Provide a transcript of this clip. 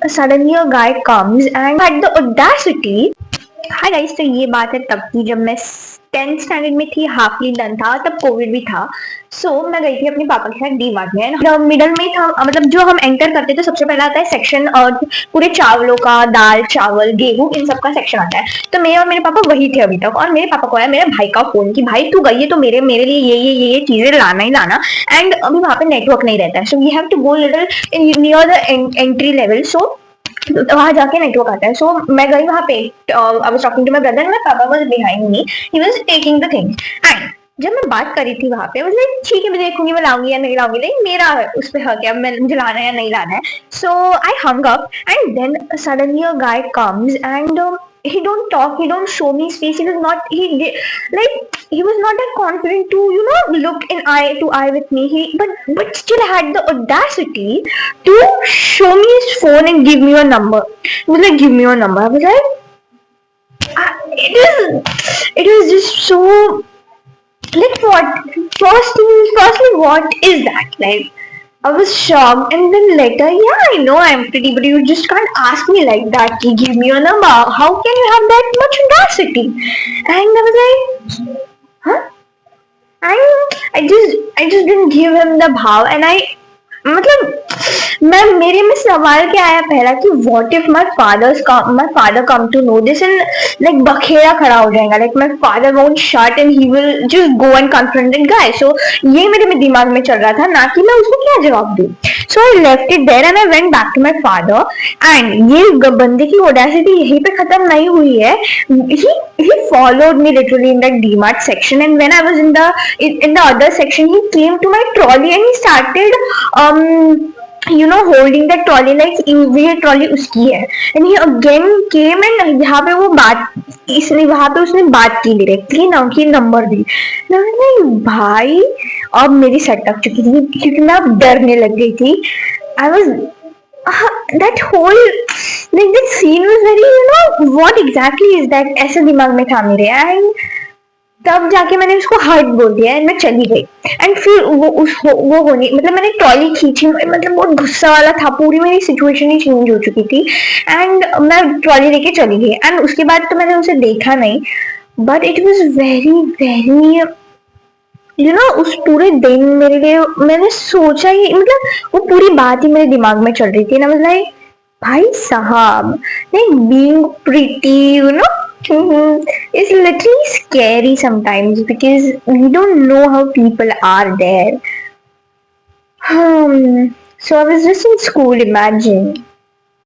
suddenly a guy comes and had the audacity. Hi guys, तो ये बात है तब की जब मैं 10th स्टैंडर्ड में थी, हाफली डन था, तब कोविड भी था। मैं गई थी अपने पापा के साथ डी मार्ट में। मिडल में था, मतलब जो हम एंटर करते थे सबसे पहले आता है सेक्शन, और पूरे चावलों का, दाल चावल गेहूं इन सब का सेक्शन आता है। तो मैं और मेरे पापा वही थे अभी तक, और मेरे पापा को आया मेरे भाई का फोन कि भाई तू गई है तो मेरे मेरे लिए ये चीजें लाना ही लाना। एंड अभी वहां पे नेटवर्क नहीं रहता है, so we have to go little near the entry level. वहां जाके नेटवर्क आता है। मैं गई वहां पे, I was talking to my brother, my पापा was behind me, he was taking the things. And जब मैं बात करी थी वहां पे, मतलब ठीक है मैं देखूंगी, मैं लाऊंगी या नहीं लाऊंगी, लेकिन मेरा उस पर हक है, मैं मुझे लाना है या नहीं लाना है। I hung up and then suddenly a guy comes and he don't talk, he don't show me his face, he was not, he was not that confident to look in eye to eye with me. But still had the audacity to show me his phone and give me a number. He was like, give me your number. I was like, it was just so, like, firstly what is that, like, I was shocked, and then later, yeah, I know I'm pretty, but you just can't ask me like that. Give me your number. How can you have that much audacity? And I was like, huh? I just didn't give him the भाव, and मतलब मेरे में सवाल क्या आया पहला कि what if my father come to know this, and like बखेड़ा खड़ा हो जाएगा, like my father won't shut and he will just go and confront that guy. ये मेरे में दिमाग में चल रहा था, ना कि मैं उसको क्या जवाब दूं। I left it there and I went back to my father. And ये बंदे की ऑडेसिटी यहीं पे खत्म नहीं हुई है। he followed me literally in that DMart section, and when I was in the other section, he came to my trolley and he started holding that trolley like ये trolley उसकी है। And he again came and यहाँ पे वो बात, इसने वहां पे उसने बात की डायरेक्टली, ना कि नंबर दी। नहीं भाई, अब मेरी सेट अप चुकी थी क्योंकि मैं अब डरने लग गई थी। I was that whole, like, that scene was very, what exactly is that, ऐसे दिमाग में था मेरे। एंड तब जाके मैंने उसको हर्ट बोल दिया एंड मैं चली गई। एंड फिर वो होने, मतलब मैंने ट्रॉली खींची, मतलब बहुत गुस्सा वाला था, पूरी मेरी सिचुएशन ही चेंज हो चुकी थी। एंड मैं ट्रॉली लेके चली गई, एंड उसके बाद तो मैंने उसे देखा नहीं, but it was very very, उस पूरे दिन मेरे लिए, मैंने सोचा ही, मतलब वो पूरी बात ही मेरे दिमाग में चल रही थी ना। लाइक भाई साहब, like being pretty, is literally scary sometimes because we don't know how people are there. So I was just in school, imagine.